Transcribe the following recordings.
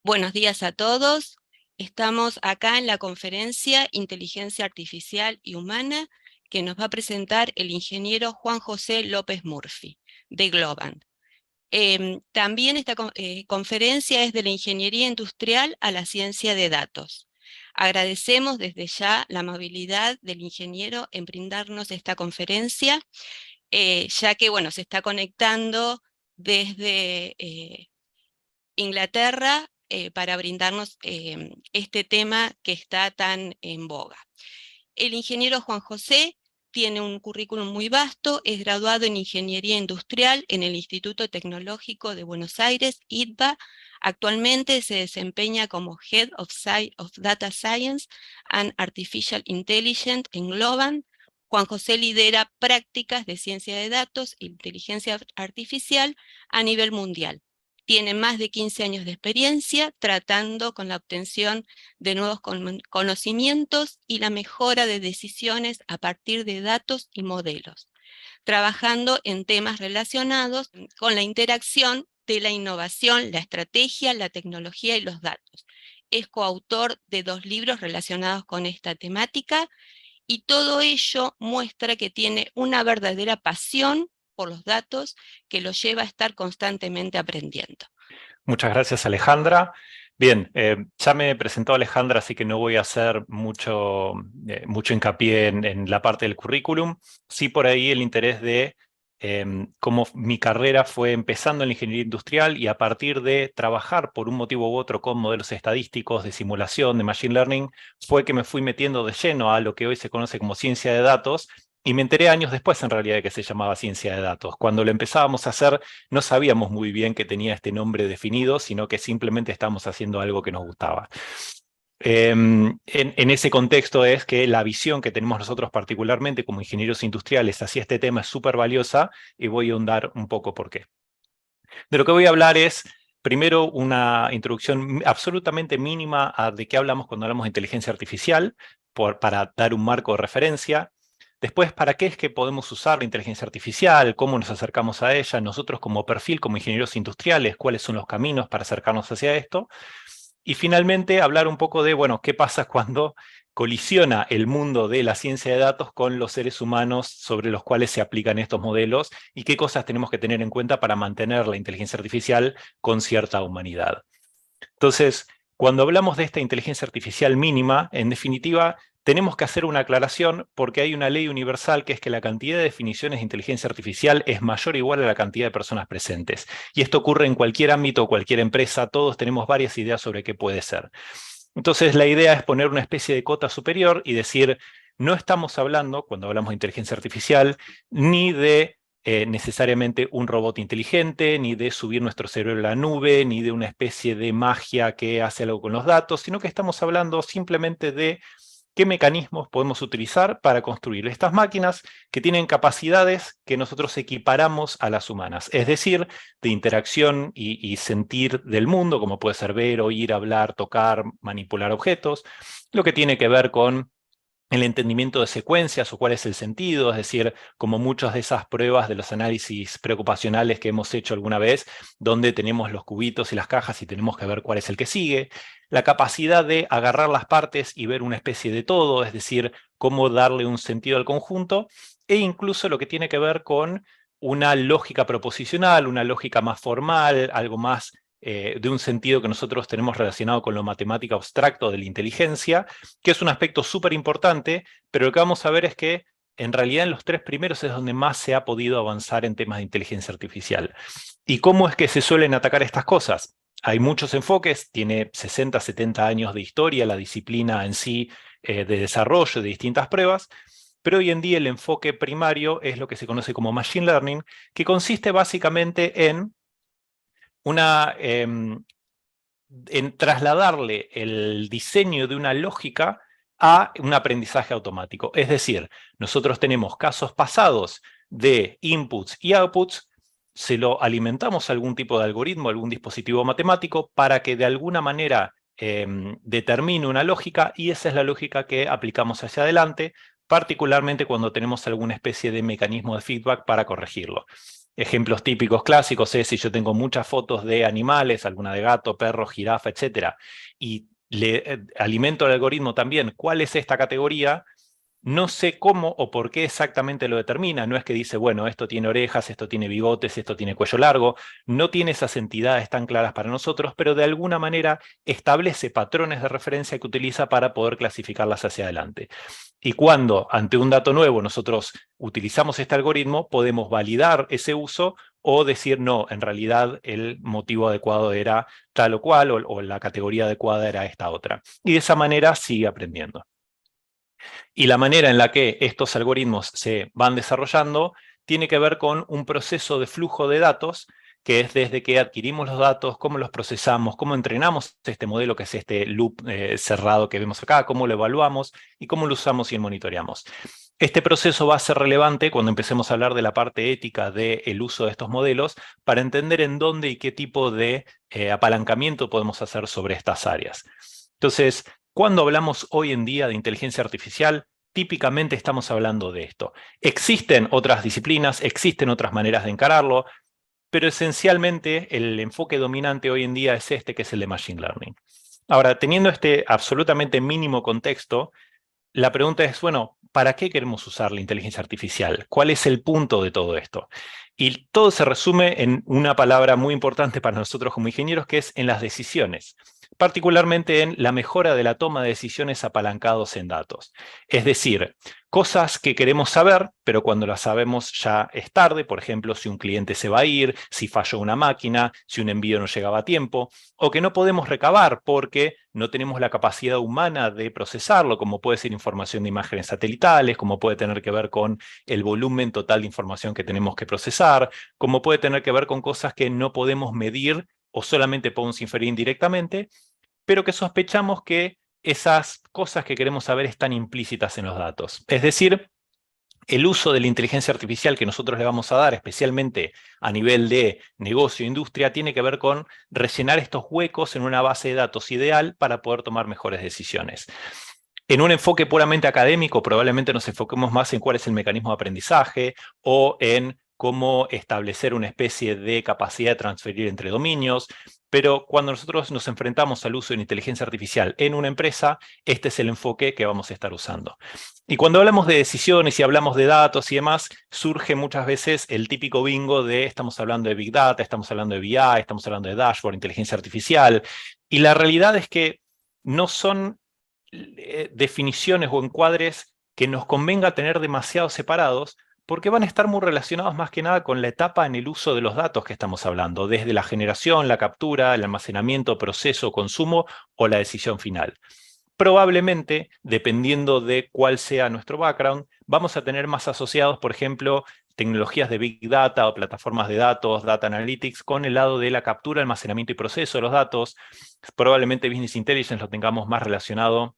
Buenos días a todos. Estamos acá en la conferencia Inteligencia Artificial y Humana que nos va a presentar el ingeniero Juan José López Murphy, de Globant. También esta conferencia es de la ingeniería industrial a la ciencia de datos. Agradecemos desde ya la amabilidad del ingeniero en brindarnos esta conferencia, ya que se está conectando desde Inglaterra para brindarnos este tema que está tan en boga. El ingeniero Juan José tiene un currículum muy vasto, es graduado en Ingeniería Industrial en el Instituto Tecnológico de Buenos Aires, ITBA. Actualmente se desempeña como Head of Data Science and Artificial Intelligence en Globant. Juan José lidera prácticas de ciencia de datos e inteligencia artificial a nivel mundial. Tiene más de 15 años de experiencia tratando con la obtención de nuevos conocimientos y la mejora de decisiones a partir de datos y modelos, trabajando en temas relacionados con la interacción de la innovación, la estrategia, la tecnología y los datos. Es coautor de 2 libros relacionados con esta temática y todo ello muestra que tiene una verdadera pasión por los datos que lo lleva a estar constantemente aprendiendo. Muchas gracias, Alejandra. Bien, ya me presentó Alejandra, así que no voy a hacer mucho hincapié en la parte del currículum. Sí, por ahí el interés de cómo mi carrera fue empezando en la ingeniería industrial y a partir de trabajar por un motivo u otro con modelos estadísticos, de simulación, de machine learning, fue que me fui metiendo de lleno a lo que hoy se conoce como ciencia de datos. Y me enteré años después, en realidad, de que se llamaba ciencia de datos. Cuando lo empezábamos a hacer, no sabíamos muy bien que tenía este nombre definido, sino que simplemente estábamos haciendo algo que nos gustaba. En ese contexto es que la visión que tenemos nosotros particularmente como ingenieros industriales hacia este tema es súper valiosa y voy a ahondar un poco por qué. De lo que voy a hablar es, primero, una introducción absolutamente mínima a de qué hablamos cuando hablamos de inteligencia artificial, para dar un marco de referencia. Después, ¿para qué es que podemos usar la inteligencia artificial? ¿Cómo nos acercamos a ella? Nosotros como perfil, como ingenieros industriales, ¿cuáles son los caminos para acercarnos hacia esto? Y finalmente, hablar un poco de, bueno, qué pasa cuando colisiona el mundo de la ciencia de datos con los seres humanos sobre los cuales se aplican estos modelos y qué cosas tenemos que tener en cuenta para mantener la inteligencia artificial con cierta humanidad. Entonces, cuando hablamos de esta inteligencia artificial mínima, en definitiva, tenemos que hacer una aclaración porque hay una ley universal que es que la cantidad de definiciones de inteligencia artificial es mayor o igual a la cantidad de personas presentes. Y esto ocurre en cualquier ámbito o cualquier empresa, todos tenemos varias ideas sobre qué puede ser. Entonces la idea es poner una especie de cota superior y decir, no estamos hablando, cuando hablamos de inteligencia artificial, ni de necesariamente un robot inteligente, ni de subir nuestro cerebro a la nube, ni de una especie de magia que hace algo con los datos, sino que estamos hablando simplemente de qué mecanismos podemos utilizar para construir estas máquinas que tienen capacidades que nosotros equiparamos a las humanas, es decir, de interacción y sentir del mundo, como puede ser ver, oír, hablar, tocar, manipular objetos, lo que tiene que ver con el entendimiento de secuencias o cuál es el sentido, es decir, como muchas de esas pruebas de los análisis preocupacionales que hemos hecho alguna vez, donde tenemos los cubitos y las cajas y tenemos que ver cuál es el que sigue, la capacidad de agarrar las partes y ver una especie de todo, es decir, cómo darle un sentido al conjunto, e incluso lo que tiene que ver con una lógica proposicional, una lógica más formal, algo más de un sentido que nosotros tenemos relacionado con lo matemático abstracto de la inteligencia, que es un aspecto súper importante, pero lo que vamos a ver es que en realidad en los 3 primeros es donde más se ha podido avanzar en temas de inteligencia artificial. ¿Y cómo es que se suelen atacar estas cosas? Hay muchos enfoques, tiene 60, 70 años de historia la disciplina en sí de desarrollo de distintas pruebas, pero hoy en día el enfoque primario es lo que se conoce como Machine Learning, que consiste básicamente en en trasladarle el diseño de una lógica a un aprendizaje automático. Es decir, nosotros tenemos casos pasados de inputs y outputs, se lo alimentamos a algún tipo de algoritmo, algún dispositivo matemático, para que de alguna manera determine una lógica, y esa es la lógica que aplicamos hacia adelante, particularmente cuando tenemos alguna especie de mecanismo de feedback para corregirlo. Ejemplos típicos clásicos es si yo tengo muchas fotos de animales, alguna de gato, perro, jirafa, etcétera, y le alimento al algoritmo también cuál es esta categoría. No sé cómo o por qué exactamente lo determina. No es que dice, bueno, esto tiene orejas, esto tiene bigotes, esto tiene cuello largo. No tiene esas entidades tan claras para nosotros, pero de alguna manera establece patrones de referencia que utiliza para poder clasificarlas hacia adelante. Y cuando ante un dato nuevo nosotros utilizamos este algoritmo, podemos validar ese uso o decir, no, en realidad el motivo adecuado era tal o cual, o la categoría adecuada era esta otra. Y de esa manera sigue aprendiendo. Y la manera en la que estos algoritmos se van desarrollando tiene que ver con un proceso de flujo de datos, que es desde que adquirimos los datos, cómo los procesamos, cómo entrenamos este modelo, que es este loop cerrado que vemos acá, cómo lo evaluamos y cómo lo usamos y monitoreamos. Este proceso va a ser relevante cuando empecemos a hablar de la parte ética del uso de estos modelos para entender en dónde y qué tipo de apalancamiento podemos hacer sobre estas áreas. Entonces, cuando hablamos hoy en día de inteligencia artificial, típicamente estamos hablando de esto. Existen otras disciplinas, existen otras maneras de encararlo, pero esencialmente el enfoque dominante hoy en día es este, que es el de Machine Learning. Ahora, teniendo este absolutamente mínimo contexto, la pregunta es, bueno, ¿para qué queremos usar la inteligencia artificial? ¿Cuál es el punto de todo esto? Y todo se resume en una palabra muy importante para nosotros como ingenieros, que es en las decisiones, particularmente en la mejora de la toma de decisiones apalancados en datos. Es decir, cosas que queremos saber, pero cuando las sabemos ya es tarde. Por ejemplo, si un cliente se va a ir, si falló una máquina, si un envío no llegaba a tiempo, o que no podemos recabar porque no tenemos la capacidad humana de procesarlo, como puede ser información de imágenes satelitales, como puede tener que ver con el volumen total de información que tenemos que procesar, como puede tener que ver con cosas que no podemos medir o solamente podemos inferir indirectamente, pero que sospechamos que esas cosas que queremos saber están implícitas en los datos. Es decir, el uso de la inteligencia artificial que nosotros le vamos a dar, especialmente a nivel de negocio e industria, tiene que ver con rellenar estos huecos en una base de datos ideal para poder tomar mejores decisiones. En un enfoque puramente académico, probablemente nos enfoquemos más en cuál es el mecanismo de aprendizaje o en cómo establecer una especie de capacidad de transferir entre dominios, pero cuando nosotros nos enfrentamos al uso de la inteligencia artificial en una empresa, este es el enfoque que vamos a estar usando. Y cuando hablamos de decisiones y hablamos de datos y demás, surge muchas veces el típico bingo de estamos hablando de Big Data, estamos hablando de BI, estamos hablando de dashboard, inteligencia artificial, y la realidad es que no son definiciones o encuadres que nos convenga tener demasiado separados, porque van a estar muy relacionados más que nada con la etapa en el uso de los datos que estamos hablando, desde la generación, la captura, el almacenamiento, proceso, consumo o la decisión final. Probablemente, dependiendo de cuál sea nuestro background, vamos a tener más asociados, por ejemplo, tecnologías de Big Data o plataformas de datos, Data Analytics, con el lado de la captura, almacenamiento y proceso de los datos. Probablemente Business Intelligence lo tengamos más relacionado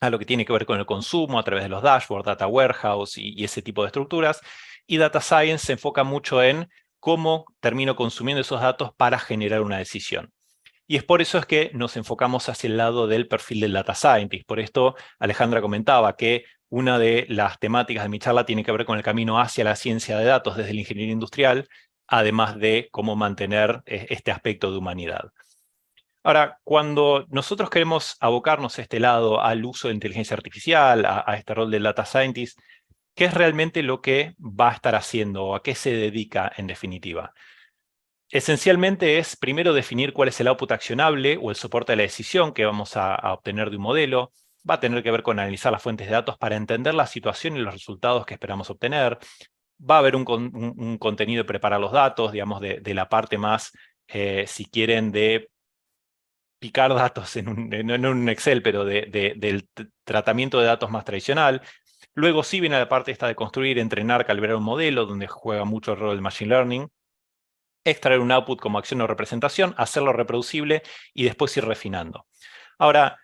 a lo que tiene que ver con el consumo a través de los dashboards, Data Warehouse y ese tipo de estructuras. Y Data Science se enfoca mucho en cómo termino consumiendo esos datos para generar una decisión. Y es por eso es que nos enfocamos hacia el lado del perfil del Data Scientist. Por esto Alejandra comentaba que una de las temáticas de mi charla tiene que ver con el camino hacia la ciencia de datos desde la ingeniería industrial, además de cómo mantener este aspecto de humanidad. Ahora, cuando nosotros queremos abocarnos a este lado, al uso de inteligencia artificial, a este rol del Data Scientist, ¿qué es realmente lo que va a estar haciendo o a qué se dedica en definitiva? Esencialmente es primero definir cuál es el output accionable o el soporte de la decisión que vamos a obtener de un modelo. Va a tener que ver con analizar las fuentes de datos para entender la situación y los resultados que esperamos obtener. Va a haber un contenido de preparar los datos, digamos, de la parte más, si quieren, de picar datos en un Excel, pero del tratamiento de datos más tradicional. Luego sí viene la parte esta de construir, entrenar, calibrar un modelo, donde juega mucho el rol del Machine Learning. Extraer un output como acción o representación, hacerlo reproducible y después ir refinando. Ahora,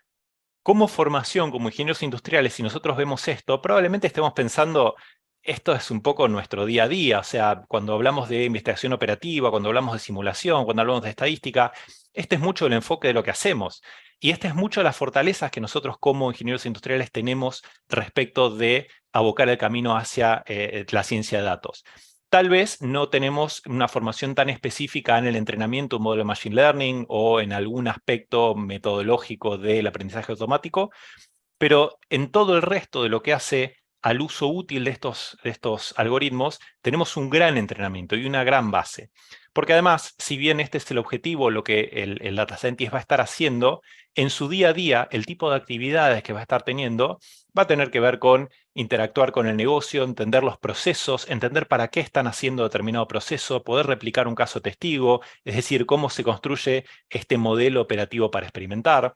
como formación, como ingenieros industriales, si nosotros vemos esto, probablemente estemos pensando, esto es un poco nuestro día a día, o sea, cuando hablamos de investigación operativa, cuando hablamos de simulación, cuando hablamos de estadística, este es mucho el enfoque de lo que hacemos. Y este es mucho de las fortalezas que nosotros como ingenieros industriales tenemos respecto de abocar el camino hacia la ciencia de datos. Tal vez no tenemos una formación tan específica en el entrenamiento de un modelo de Machine Learning o en algún aspecto metodológico del aprendizaje automático, pero en todo el resto de lo que hace al uso útil de estos algoritmos, tenemos un gran entrenamiento y una gran base. Porque además, si bien este es el objetivo, lo que el Data Scientist va a estar haciendo, en su día a día, el tipo de actividades que va a estar teniendo va a tener que ver con interactuar con el negocio, entender los procesos, entender para qué están haciendo determinado proceso, poder replicar un caso testigo, es decir, cómo se construye este modelo operativo para experimentar.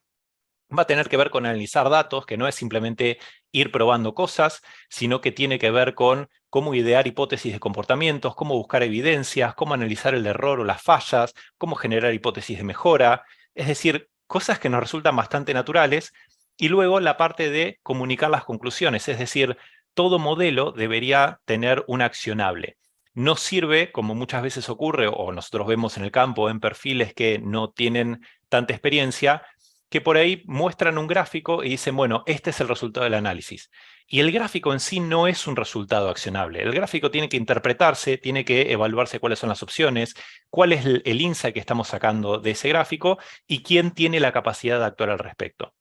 Va a tener que ver con analizar datos, que no es simplemente ir probando cosas, sino que tiene que ver con cómo idear hipótesis de comportamientos, cómo buscar evidencias, cómo analizar el error o las fallas, cómo generar hipótesis de mejora. Es decir, cosas que nos resultan bastante naturales. Y luego la parte de comunicar las conclusiones, es decir, todo modelo debería tener un accionable. No sirve, como muchas veces ocurre, o nosotros vemos en el campo, en perfiles que no tienen tanta experiencia, que por ahí muestran un gráfico y dicen, bueno, este es el resultado del análisis. Y el gráfico en sí no es un resultado accionable. El gráfico tiene que interpretarse, tiene que evaluarse cuáles son las opciones, cuál es el insight que estamos sacando de ese gráfico y quién tiene la capacidad de actuar al respecto.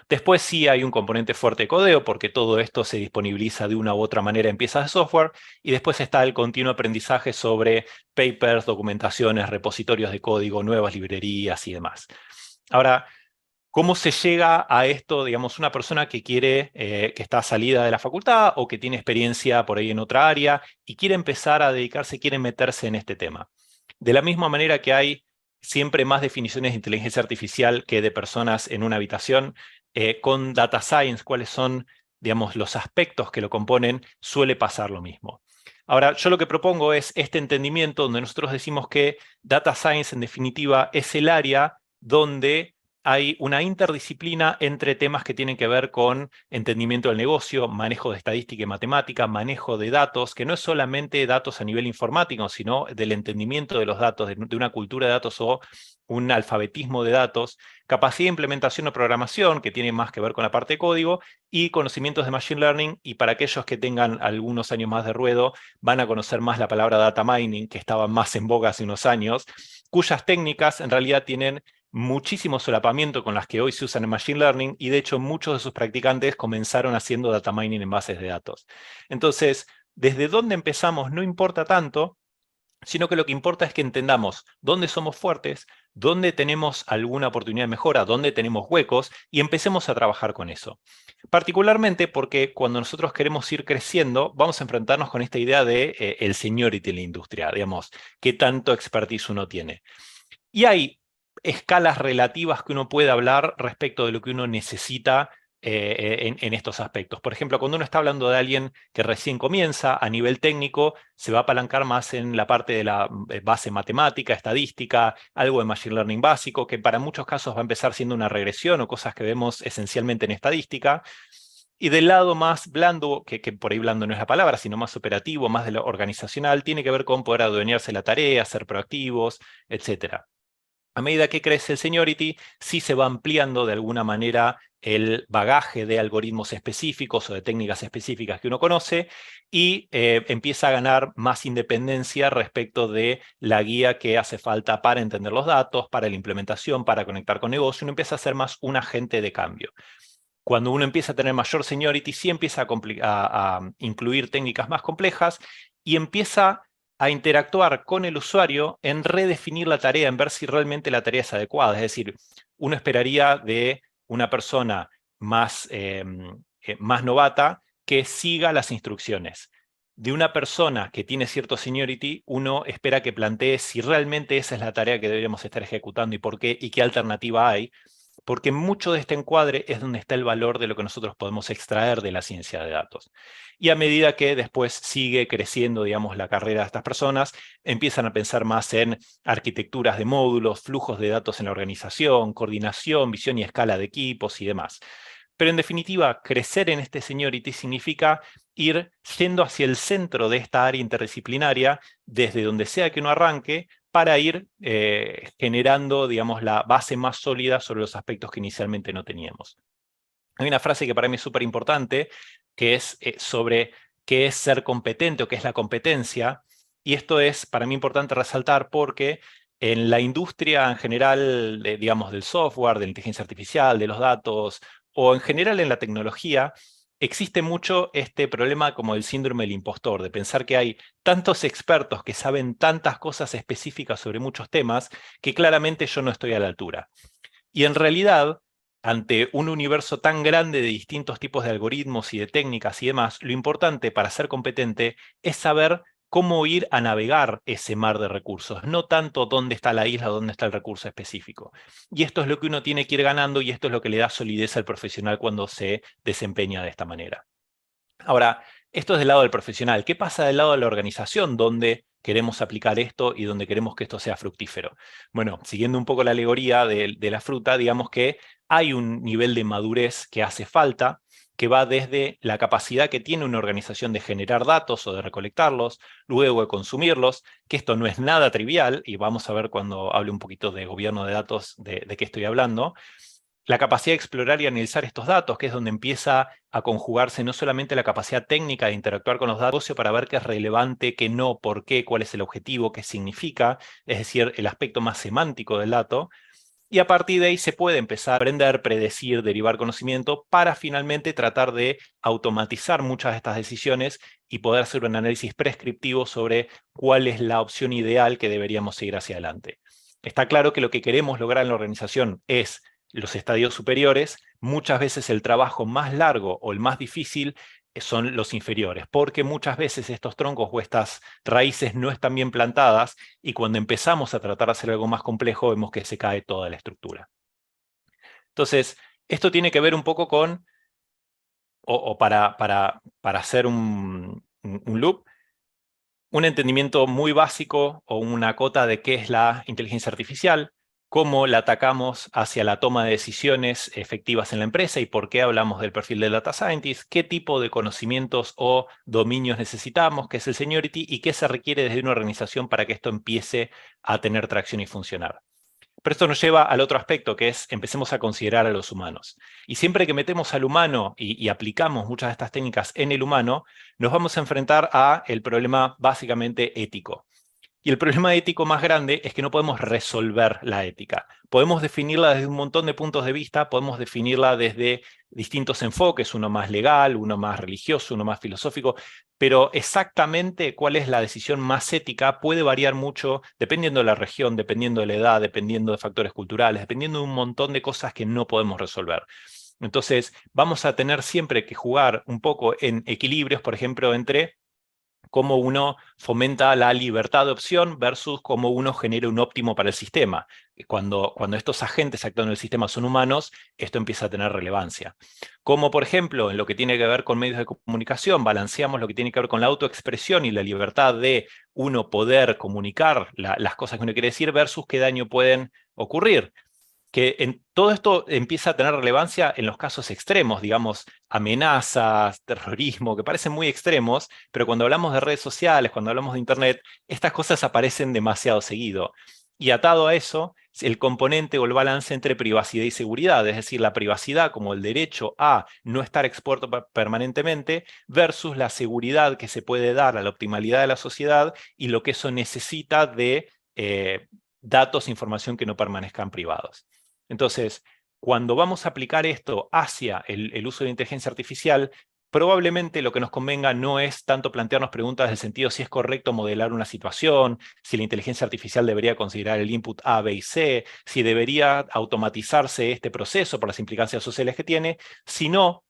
Después sí hay un componente fuerte de codeo, porque todo esto se disponibiliza de una u otra manera en piezas de software, y después está el continuo aprendizaje sobre papers, documentaciones, repositorios de código, nuevas librerías y demás. Ahora, ¿cómo se llega a esto, digamos, una persona que quiere, que está salida de la facultad o que tiene experiencia por ahí en otra área y quiere empezar a dedicarse, quiere meterse en este tema? De la misma manera que hay siempre más definiciones de inteligencia artificial que de personas en una habitación, con data science, cuáles son, digamos, los aspectos que lo componen, suele pasar lo mismo. Ahora, yo lo que propongo es este entendimiento donde nosotros decimos que data science, en definitiva, es el área donde hay una interdisciplina entre temas que tienen que ver con entendimiento del negocio, manejo de estadística y matemática, manejo de datos, que no es solamente datos a nivel informático, sino del entendimiento de los datos, de una cultura de datos o un alfabetismo de datos, capacidad de implementación o programación, que tiene más que ver con la parte de código, y conocimientos de Machine Learning, y para aquellos que tengan algunos años más de ruedo, van a conocer más la palabra data mining, que estaba más en boga hace unos años, cuyas técnicas en realidad tienen muchísimo solapamiento con las que hoy se usan en Machine Learning, y de hecho muchos de sus practicantes comenzaron haciendo data mining en bases de datos. Entonces, desde dónde empezamos no importa tanto, sino que lo que importa es que entendamos dónde somos fuertes, dónde tenemos alguna oportunidad de mejora, dónde tenemos huecos, y empecemos a trabajar con eso. Particularmente porque cuando nosotros queremos ir creciendo, vamos a enfrentarnos con esta idea de el seniority en la industria, digamos, qué tanto expertise uno tiene. Y hay escalas relativas que uno puede hablar respecto de lo que uno necesita en estos aspectos. Por ejemplo, cuando uno está hablando de alguien que recién comienza a nivel técnico, se va a apalancar más en la parte de la base matemática, estadística, algo de Machine Learning básico, que para muchos casos va a empezar siendo una regresión o cosas que vemos esencialmente en estadística. Y del lado más blando, que por ahí blando no es la palabra, sino más operativo, más de lo organizacional, tiene que ver con poder adueñarse la tarea, ser proactivos, etcétera. A medida que crece el seniority, sí se va ampliando de alguna manera el bagaje de algoritmos específicos o de técnicas específicas que uno conoce, y empieza a ganar más independencia respecto de la guía que hace falta para entender los datos, para la implementación, para conectar con negocio. Uno empieza a ser más un agente de cambio. Cuando uno empieza a tener mayor seniority, sí empieza a incluir técnicas más complejas y empieza a interactuar con el usuario en redefinir la tarea, en ver si realmente la tarea es adecuada. Es decir, uno esperaría de una persona más novata que siga las instrucciones. De una persona que tiene cierto seniority, uno espera que plantee si realmente esa es la tarea que deberíamos estar ejecutando y por qué y qué alternativa hay, porque mucho de este encuadre es donde está el valor de lo que nosotros podemos extraer de la ciencia de datos. Y a medida que después sigue creciendo, digamos, la carrera de estas personas, empiezan a pensar más en arquitecturas de módulos, flujos de datos en la organización, coordinación, visión y escala de equipos y demás. Pero en definitiva, crecer en este seniority significa ir yendo hacia el centro de esta área interdisciplinaria, desde donde sea que uno arranque, para ir generando, digamos, la base más sólida sobre los aspectos que inicialmente no teníamos. Hay una frase que para mí es súper importante, que es sobre qué es ser competente o qué es la competencia. Y esto es para mí importante resaltar porque en la industria en general, digamos, del software, de la inteligencia artificial, de los datos, o en general en la tecnología, existe mucho este problema como el síndrome del impostor, de pensar que hay tantos expertos que saben tantas cosas específicas sobre muchos temas que claramente yo no estoy a la altura. Y en realidad, ante un universo tan grande de distintos tipos de algoritmos y de técnicas y demás, lo importante para ser competente es saber cómo ir a navegar ese mar de recursos, no tanto dónde está la isla o dónde está el recurso específico. Y esto es lo que uno tiene que ir ganando y esto es lo que le da solidez al profesional cuando se desempeña de esta manera. Ahora, esto es del lado del profesional. ¿Qué pasa del lado de la organización donde queremos aplicar esto y donde queremos que esto sea fructífero? Bueno, siguiendo un poco la alegoría de la fruta, digamos que hay un nivel de madurez que hace falta, que va desde la capacidad que tiene una organización de generar datos o de recolectarlos, luego de consumirlos, que esto no es nada trivial, y vamos a ver cuando hable un poquito de gobierno de datos de qué estoy hablando. La capacidad de explorar y analizar estos datos, que es donde empieza a conjugarse no solamente la capacidad técnica de interactuar con los datos, sino para ver qué es relevante, qué no, por qué, cuál es el objetivo, qué significa, es decir, el aspecto más semántico del dato. Y a partir de ahí se puede empezar a aprender, predecir, derivar conocimiento para finalmente tratar de automatizar muchas de estas decisiones y poder hacer un análisis prescriptivo sobre cuál es la opción ideal que deberíamos seguir hacia adelante. Está claro que lo que queremos lograr en la organización es los estadios superiores. Muchas veces el trabajo más largo o el más difícil son los inferiores, porque muchas veces estos troncos o estas raíces no están bien plantadas y cuando empezamos a tratar de hacer algo más complejo vemos que se cae toda la estructura. Entonces, esto tiene que ver un poco con, para hacer un loop, un entendimiento muy básico o una cota de qué es la inteligencia artificial, cómo la atacamos hacia la toma de decisiones efectivas en la empresa y por qué hablamos del perfil del data scientist, qué tipo de conocimientos o dominios necesitamos, qué es el seniority y qué se requiere desde una organización para que esto empiece a tener tracción y funcionar. Pero esto nos lleva al otro aspecto, que es empecemos a considerar a los humanos. Y siempre que metemos al humano y aplicamos muchas de estas técnicas en el humano, nos vamos a enfrentar a el problema básicamente ético. Y el problema ético más grande es que no podemos resolver la ética. Podemos definirla desde un montón de puntos de vista, podemos definirla desde distintos enfoques, uno más legal, uno más religioso, uno más filosófico, pero exactamente cuál es la decisión más ética puede variar mucho dependiendo de la región, dependiendo de la edad, dependiendo de factores culturales, dependiendo de un montón de cosas que no podemos resolver. Entonces, vamos a tener siempre que jugar un poco en equilibrios, por ejemplo, entre cómo uno fomenta la libertad de opción versus cómo uno genera un óptimo para el sistema. Cuando estos agentes actúan en el sistema son humanos, esto empieza a tener relevancia. Como por ejemplo, en lo que tiene que ver con medios de comunicación, balanceamos lo que tiene que ver con la autoexpresión y la libertad de uno poder comunicar las cosas que uno quiere decir versus qué daño pueden ocurrir. Que en todo esto empieza a tener relevancia en los casos extremos, digamos, amenazas, terrorismo, que parecen muy extremos, pero cuando hablamos de redes sociales, cuando hablamos de Internet, estas cosas aparecen demasiado seguido. Y atado a eso, el componente o el balance entre privacidad y seguridad, es decir, la privacidad como el derecho a no estar expuesto permanentemente versus la seguridad que se puede dar a la optimalidad de la sociedad y lo que eso necesita de datos e información que no permanezcan privados. Entonces, cuando vamos a aplicar esto hacia el uso de inteligencia artificial, probablemente lo que nos convenga no es tanto plantearnos preguntas del sentido si es correcto modelar una situación, si la inteligencia artificial debería considerar el input A, B y C, si debería automatizarse este proceso por las implicancias sociales que tiene, sino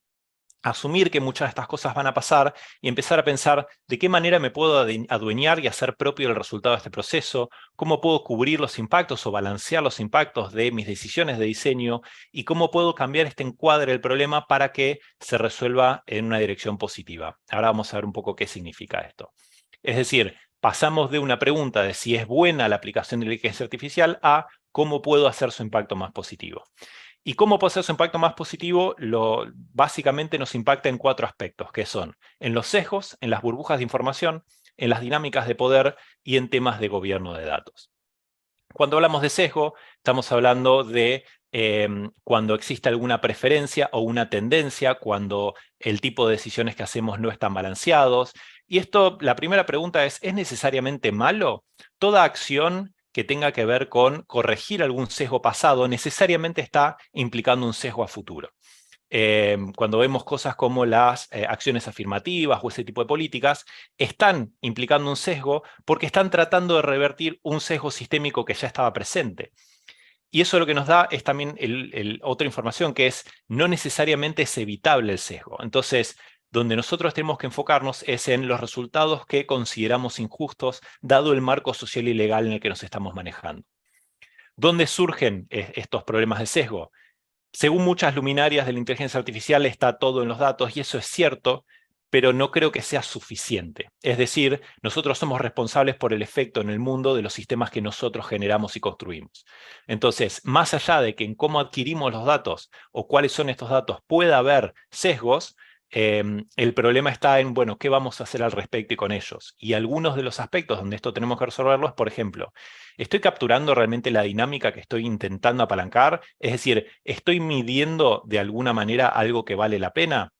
asumir que muchas de estas cosas van a pasar y empezar a pensar de qué manera me puedo adueñar y hacer propio el resultado de este proceso, cómo puedo cubrir los impactos o balancear los impactos de mis decisiones de diseño y cómo puedo cambiar este encuadre del problema para que se resuelva en una dirección positiva. Ahora vamos a ver un poco qué significa esto. Es decir, pasamos de una pregunta de si es buena la aplicación de la inteligencia artificial a cómo puedo hacer su impacto más positivo. ¿Y cómo puede ser su impacto más positivo? Básicamente nos impacta en 4 aspectos, que son en los sesgos, en las burbujas de información, en las dinámicas de poder y en temas de gobierno de datos. Cuando hablamos de sesgo, estamos hablando de cuando existe alguna preferencia o una tendencia, cuando el tipo de decisiones que hacemos no están balanceados. Y esto, la primera pregunta ¿es necesariamente malo? Toda acción que tenga que ver con corregir algún sesgo pasado necesariamente está implicando un sesgo a futuro. Cuando vemos cosas como las acciones afirmativas o ese tipo de políticas, están implicando un sesgo porque están tratando de revertir un sesgo sistémico que ya estaba presente. Y eso lo que nos da es también otra información, que es no necesariamente es evitable el sesgo. Entonces, donde nosotros tenemos que enfocarnos es en los resultados que consideramos injustos, dado el marco social y legal en el que nos estamos manejando. ¿Dónde surgen estos problemas de sesgo? Según muchas luminarias de la inteligencia artificial está todo en los datos, y eso es cierto, pero no creo que sea suficiente. Es decir, nosotros somos responsables por el efecto en el mundo de los sistemas que nosotros generamos y construimos. Entonces, más allá de que en cómo adquirimos los datos o cuáles son estos datos pueda haber sesgos, el problema está en, bueno, ¿qué vamos a hacer al respecto y con ellos? Y algunos de los aspectos donde esto tenemos que resolverlo es, por ejemplo, ¿estoy capturando realmente la dinámica que estoy intentando apalancar? Es decir, ¿estoy midiendo de alguna manera algo que vale la pena?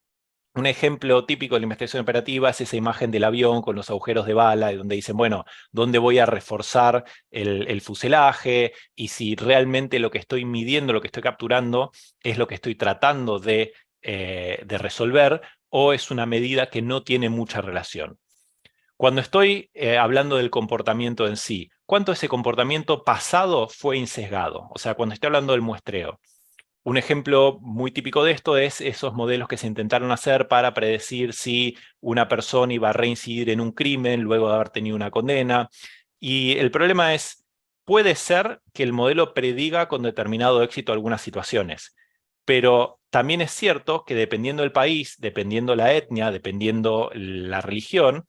Un ejemplo típico de la investigación operativa es esa imagen del avión con los agujeros de bala, donde dicen, bueno, ¿dónde voy a reforzar el fuselaje? Y si realmente lo que estoy midiendo, lo que estoy capturando, es lo que estoy tratando de resolver, o es una medida que no tiene mucha relación. Cuando estoy hablando del comportamiento en sí, ¿cuánto ese comportamiento pasado fue insesgado? O sea, cuando estoy hablando del muestreo. Un ejemplo muy típico de esto es esos modelos que se intentaron hacer para predecir si una persona iba a reincidir en un crimen luego de haber tenido una condena. Y el problema es, puede ser que el modelo prediga con determinado éxito algunas situaciones, pero también es cierto que dependiendo del país, dependiendo la etnia, dependiendo la religión,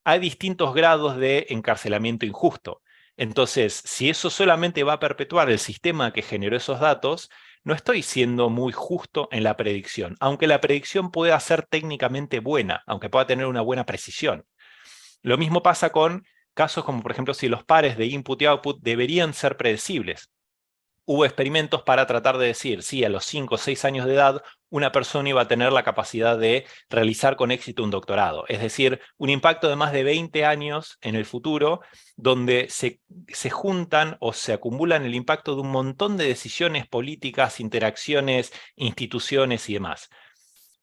hay distintos grados de encarcelamiento injusto. Entonces, si eso solamente va a perpetuar el sistema que generó esos datos, no estoy siendo muy justo en la predicción, aunque la predicción pueda ser técnicamente buena, aunque pueda tener una buena precisión. Lo mismo pasa con casos como, por ejemplo, si los pares de input y output deberían ser predecibles. Hubo experimentos para tratar de decir si a los 5 o 6 años de edad una persona iba a tener la capacidad de realizar con éxito un doctorado. Es decir, un impacto de más de 20 años en el futuro, donde se juntan o se acumulan el impacto de un montón de decisiones políticas, interacciones, instituciones y demás.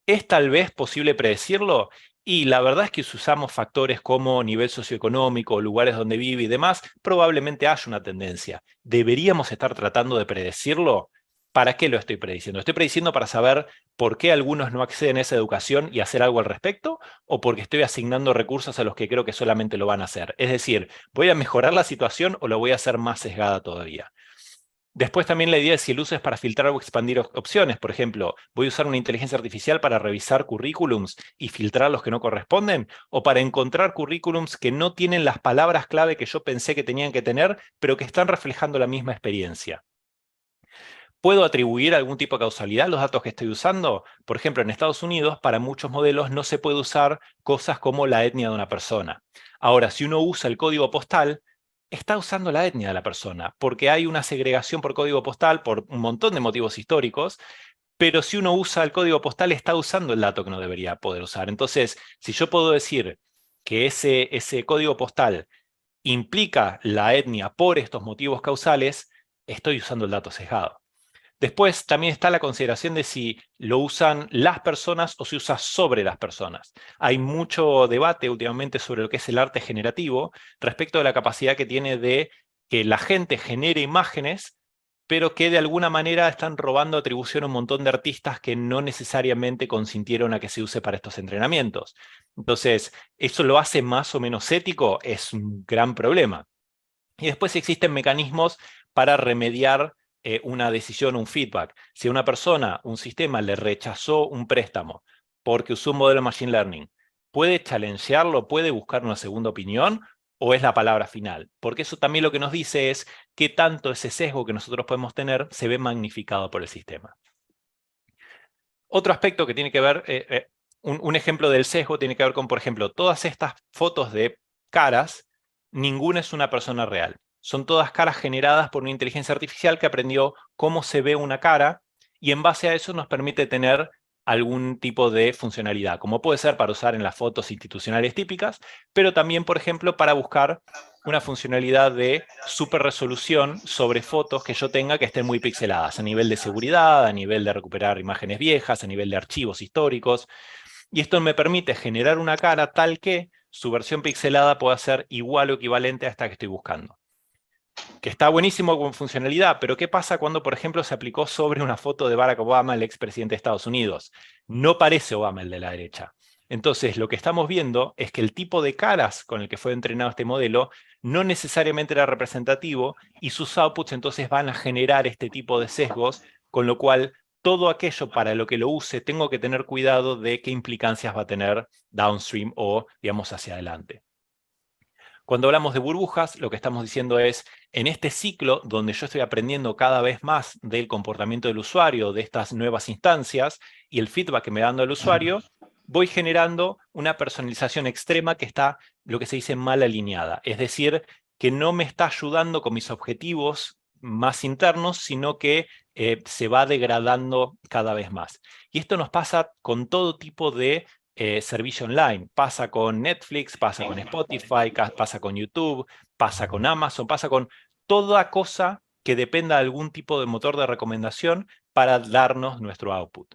¿Es tal vez posible predecirlo? Y la verdad es que si usamos factores como nivel socioeconómico, lugares donde vive y demás, probablemente haya una tendencia. ¿Deberíamos estar tratando de predecirlo? ¿Para qué lo estoy prediciendo? ¿Estoy prediciendo para saber por qué algunos no acceden a esa educación y hacer algo al respecto? ¿O porque estoy asignando recursos a los que creo que solamente lo van a hacer? Es decir, ¿voy a mejorar la situación o lo voy a hacer más sesgada todavía? Después también la idea es si el uso es para filtrar o expandir opciones. Por ejemplo, ¿voy a usar una inteligencia artificial para revisar currículums y filtrar los que no corresponden? ¿O para encontrar currículums que no tienen las palabras clave que yo pensé que tenían que tener, pero que están reflejando la misma experiencia? ¿Puedo atribuir algún tipo de causalidad a los datos que estoy usando? Por ejemplo, en Estados Unidos, para muchos modelos no se puede usar cosas como la etnia de una persona. Ahora, si uno usa el código postal, está usando la etnia de la persona, porque hay una segregación por código postal por un montón de motivos históricos, pero si uno usa el código postal está usando el dato que no debería poder usar. Entonces, si yo puedo decir que ese código postal implica la etnia por estos motivos causales, estoy usando el dato sesgado. Después también está la consideración de si lo usan las personas o se usa sobre las personas. Hay mucho debate últimamente sobre lo que es el arte generativo respecto de la capacidad que tiene de que la gente genere imágenes, pero que de alguna manera están robando atribución a un montón de artistas que no necesariamente consintieron a que se use para estos entrenamientos. Entonces, ¿eso lo hace más o menos ético? Es un gran problema. Y después existen mecanismos para remediar una decisión, un feedback. Si a una persona, un sistema le rechazó un préstamo porque usó un modelo de Machine Learning, ¿puede challengearlo, puede buscar una segunda opinión o es la palabra final? Porque eso también lo que nos dice es qué tanto ese sesgo que nosotros podemos tener se ve magnificado por el sistema. Otro aspecto que tiene que ver, un ejemplo del sesgo tiene que ver con, por ejemplo, todas estas fotos de caras, ninguna es una persona real. son todas caras generadas por una inteligencia artificial que aprendió cómo se ve una cara y en base a eso nos permite tener algún tipo de funcionalidad, como puede ser para usar en las fotos institucionales típicas, pero también, por ejemplo, para buscar una funcionalidad de super resolución sobre fotos que yo tenga que estén muy pixeladas, a nivel de seguridad, a nivel de recuperar imágenes viejas, a nivel de archivos históricos. Y esto me permite generar una cara tal que su versión pixelada pueda ser igual o equivalente a esta que estoy buscando. Que está buenísimo con funcionalidad, pero ¿qué pasa cuando, por ejemplo, se aplicó sobre una foto de Barack Obama, el expresidente de Estados Unidos? No parece Obama el de la derecha. Entonces, lo que estamos viendo es que el tipo de caras con el que fue entrenado este modelo no necesariamente era representativo y sus outputs entonces van a generar este tipo de sesgos, con lo cual todo aquello para lo que lo use tengo que tener cuidado de qué implicancias va a tener downstream o, digamos, hacia adelante. Cuando hablamos de burbujas, lo que estamos diciendo es, en este ciclo donde yo estoy aprendiendo cada vez más del comportamiento del usuario, de estas nuevas instancias y el feedback que me da dando el usuario, voy generando una personalización extrema que está, lo que se dice, mal alineada. Es decir, que no me está ayudando con mis objetivos más internos, sino que se va degradando cada vez más. Y esto nos pasa con todo tipo de servicio online. Pasa con Netflix, pasa con Spotify, pasa con YouTube, pasa con Amazon, pasa con toda cosa que dependa de algún tipo de motor de recomendación para darnos nuestro output.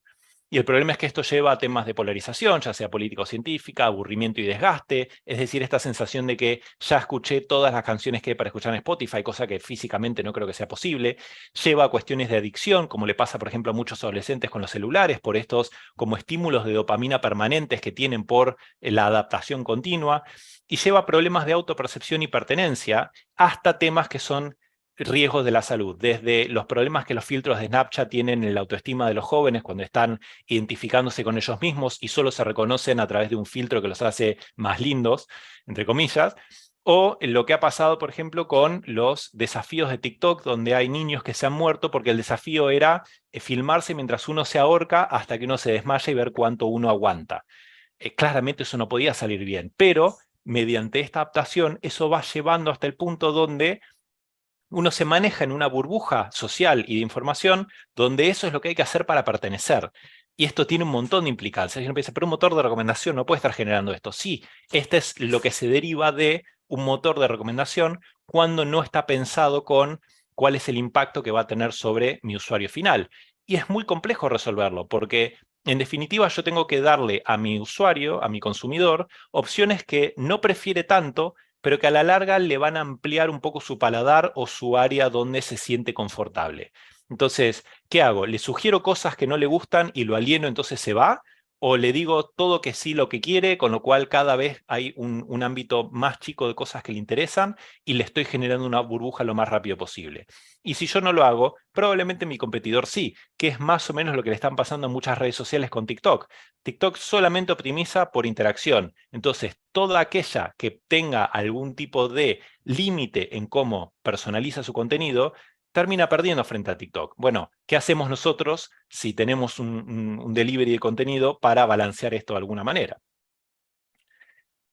Y el problema es que esto lleva a temas de polarización, ya sea político-científica, aburrimiento y desgaste, es decir, esta sensación de que ya escuché todas las canciones que hay para escuchar en Spotify, cosa que físicamente no creo que sea posible. Lleva a cuestiones de adicción, como le pasa, por ejemplo, a muchos adolescentes con los celulares, por estos como estímulos de dopamina permanentes que tienen por la adaptación continua, y lleva a problemas de autopercepción y pertenencia, hasta temas que son riesgos de la salud, desde los problemas que los filtros de Snapchat tienen en la autoestima de los jóvenes cuando están identificándose con ellos mismos y solo se reconocen a través de un filtro que los hace más lindos, entre comillas, o lo que ha pasado, por ejemplo, con los desafíos de TikTok, donde hay niños que se han muerto porque el desafío era filmarse mientras uno se ahorca hasta que uno se desmaya y ver cuánto uno aguanta. Claramente eso no podía salir bien, pero mediante esta adaptación eso va llevando hasta el punto donde uno se maneja en una burbuja social y de información donde eso es lo que hay que hacer para pertenecer. Y esto tiene un montón de implicancias. Y uno piensa, pero un motor de recomendación no puede estar generando esto. Sí, este es lo que se deriva de un motor de recomendación cuando no está pensado con cuál es el impacto que va a tener sobre mi usuario final. Y es muy complejo resolverlo, porque en definitiva yo tengo que darle a mi usuario, a mi consumidor, opciones que no prefiere tanto, pero que a la larga le van a ampliar un poco su paladar o su área donde se siente confortable. Entonces, ¿qué hago? ¿Le sugiero cosas que no le gustan y lo alieno, entonces se va? ¿O le digo todo que sí lo que quiere, con lo cual cada vez hay un ámbito más chico de cosas que le interesan y le estoy generando una burbuja lo más rápido posible? Y si yo no lo hago, probablemente mi competidor sí, que es más o menos lo que le están pasando en muchas redes sociales con TikTok. TikTok solamente optimiza por interacción. Entonces, toda aquella que tenga algún tipo de límite en cómo personaliza su contenido, termina perdiendo frente a TikTok. Bueno, ¿qué hacemos nosotros si tenemos un delivery de contenido para balancear esto de alguna manera?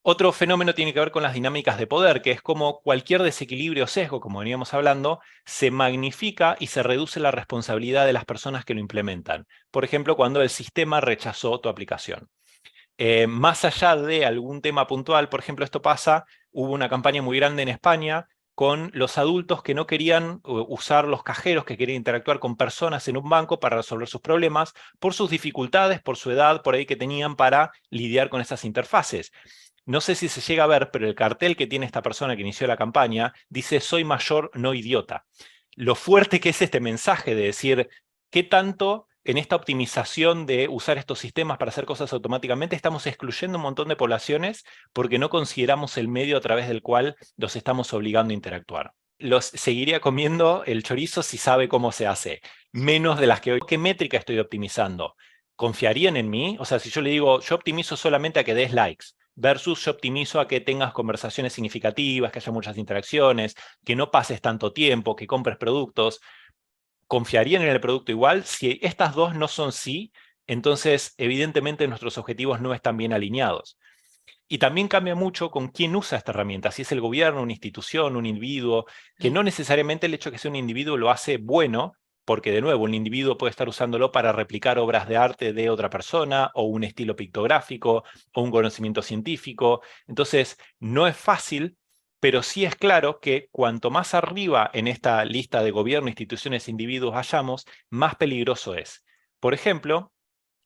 Otro fenómeno tiene que ver con las dinámicas de poder, que es como cualquier desequilibrio o sesgo, como veníamos hablando, se magnifica y se reduce la responsabilidad de las personas que lo implementan. Por ejemplo, cuando el sistema rechazó tu aplicación. Más allá de algún tema puntual, por ejemplo, esto pasa, hubo una campaña muy grande en España con los adultos que no querían usar los cajeros, que querían interactuar con personas en un banco para resolver sus problemas, por sus dificultades, por su edad, por ahí que tenían para lidiar con esas interfaces. No sé si se llega a ver, pero el cartel que tiene esta persona que inició la campaña dice "soy mayor, no idiota". Lo fuerte que es este mensaje de decir, ¿qué tanto en esta optimización de usar estos sistemas para hacer cosas automáticamente estamos excluyendo un montón de poblaciones porque no consideramos el medio a través del cual los estamos obligando a interactuar? Los seguiría comiendo el chorizo si sabe cómo se hace, menos de las que hoy. ¿Qué métrica estoy optimizando? ¿Confiarían en mí? O sea, si yo le digo, yo optimizo solamente a que des likes, versus yo optimizo a que tengas conversaciones significativas, que haya muchas interacciones, que no pases tanto tiempo, que compres productos, ¿confiarían en el producto igual? Si estas dos no son sí, entonces evidentemente nuestros objetivos no están bien alineados. Y también cambia mucho con quién usa esta herramienta, si es el gobierno, una institución, un individuo, que no necesariamente el hecho de que sea un individuo lo hace bueno, porque de nuevo, un individuo puede estar usándolo para replicar obras de arte de otra persona, o un estilo pictográfico, o un conocimiento científico. Entonces, no es fácil, pero sí es claro que cuanto más arriba en esta lista de gobierno, instituciones, individuos hayamos, más peligroso es. Por ejemplo,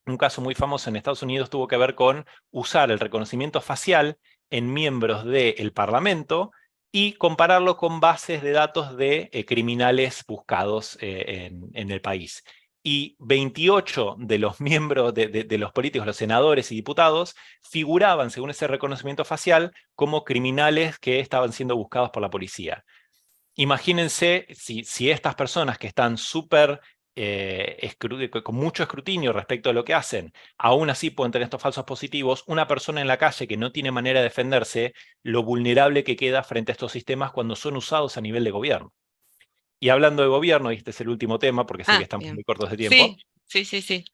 un caso muy famoso en Estados Unidos tuvo que ver con usar el reconocimiento facial en miembros del Parlamento y compararlo con bases de datos de criminales buscados en el país. Y 28 de los miembros de los políticos, los senadores y diputados, figuraban, según ese reconocimiento facial, como criminales que estaban siendo buscados por la policía. Imagínense si estas personas que están súper con mucho escrutinio respecto a lo que hacen, aún así pueden tener estos falsos positivos, una persona en la calle que no tiene manera de defenderse, lo vulnerable que queda frente a estos sistemas cuando son usados a nivel de gobierno. Y hablando de gobierno, y este es el último tema porque sé que estamos Bien. muy cortos de tiempo, Sí, sí, sí, sí.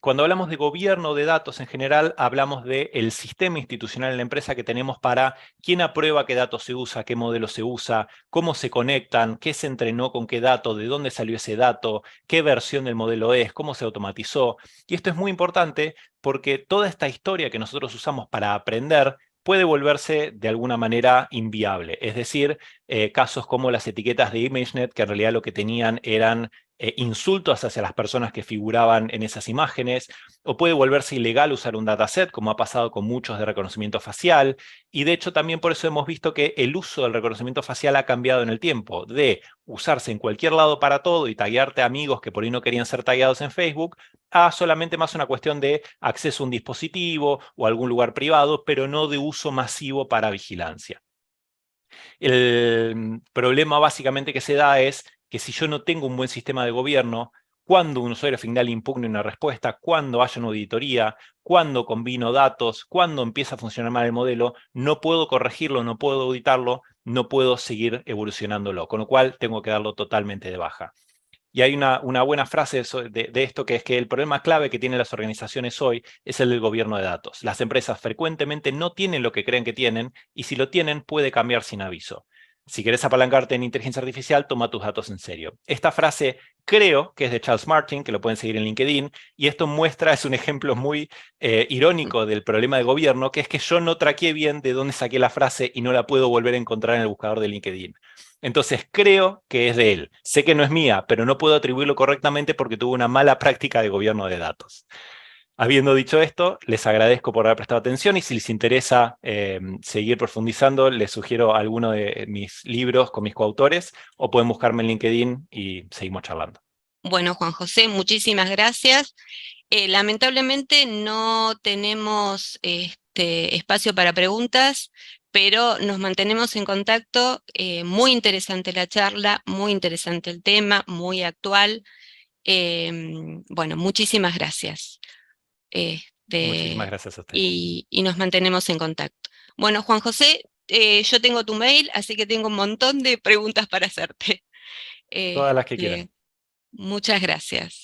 cuando hablamos de gobierno de datos en general, hablamos del sistema institucional en la empresa que tenemos para quién aprueba qué datos se usa, qué modelo se usa, cómo se conectan, qué se entrenó con qué dato, de dónde salió ese dato, qué versión del modelo es, cómo se automatizó. Y esto es muy importante porque toda esta historia que nosotros usamos para aprender puede volverse de alguna manera inviable. Es decir, casos como las etiquetas de ImageNet, que en realidad lo que tenían eran insultos hacia las personas que figuraban en esas imágenes, o puede volverse ilegal usar un dataset, como ha pasado con muchos de reconocimiento facial, y de hecho también por eso hemos visto que el uso del reconocimiento facial ha cambiado en el tiempo, de usarse en cualquier lado para todo y taguearte a amigos que por ahí no querían ser tagueados en Facebook, a solamente más una cuestión de acceso a un dispositivo o a algún lugar privado, pero no de uso masivo para vigilancia. El problema básicamente que se da es que si yo no tengo un buen sistema de gobierno, cuando un usuario final impugne una respuesta, cuando haya una auditoría, cuando combino datos, cuando empieza a funcionar mal el modelo, no puedo corregirlo, no puedo auditarlo, no puedo seguir evolucionándolo, con lo cual tengo que darlo totalmente de baja. Y hay una buena frase de esto, que es que el problema clave que tienen las organizaciones hoy es el del gobierno de datos. Las empresas frecuentemente no tienen lo que creen que tienen, y si lo tienen puede cambiar sin aviso. Si querés apalancarte en inteligencia artificial, toma tus datos en serio. Esta frase creo que es de Charles Martin, que lo pueden seguir en LinkedIn, y esto es un ejemplo muy irónico del problema de gobierno, que es que yo no traqué bien de dónde saqué la frase y no la puedo volver a encontrar en el buscador de LinkedIn. Entonces creo que es de él. Sé que no es mía, pero no puedo atribuirlo correctamente porque tuvo una mala práctica de gobierno de datos. Habiendo dicho esto, les agradezco por haber prestado atención, y si les interesa seguir profundizando, les sugiero alguno de mis libros con mis coautores, o pueden buscarme en LinkedIn y seguimos charlando. Bueno, Juan José, muchísimas gracias. Lamentablemente no tenemos espacio para preguntas, pero nos mantenemos en contacto. Muy interesante la charla, muy interesante el tema, muy actual. Bueno, muchísimas gracias. Muchísimas gracias a ustedes. Y nos mantenemos en contacto. Bueno, Juan José, yo tengo tu mail, así que tengo un montón de preguntas para hacerte. Todas las que quieran. Este, muchas gracias.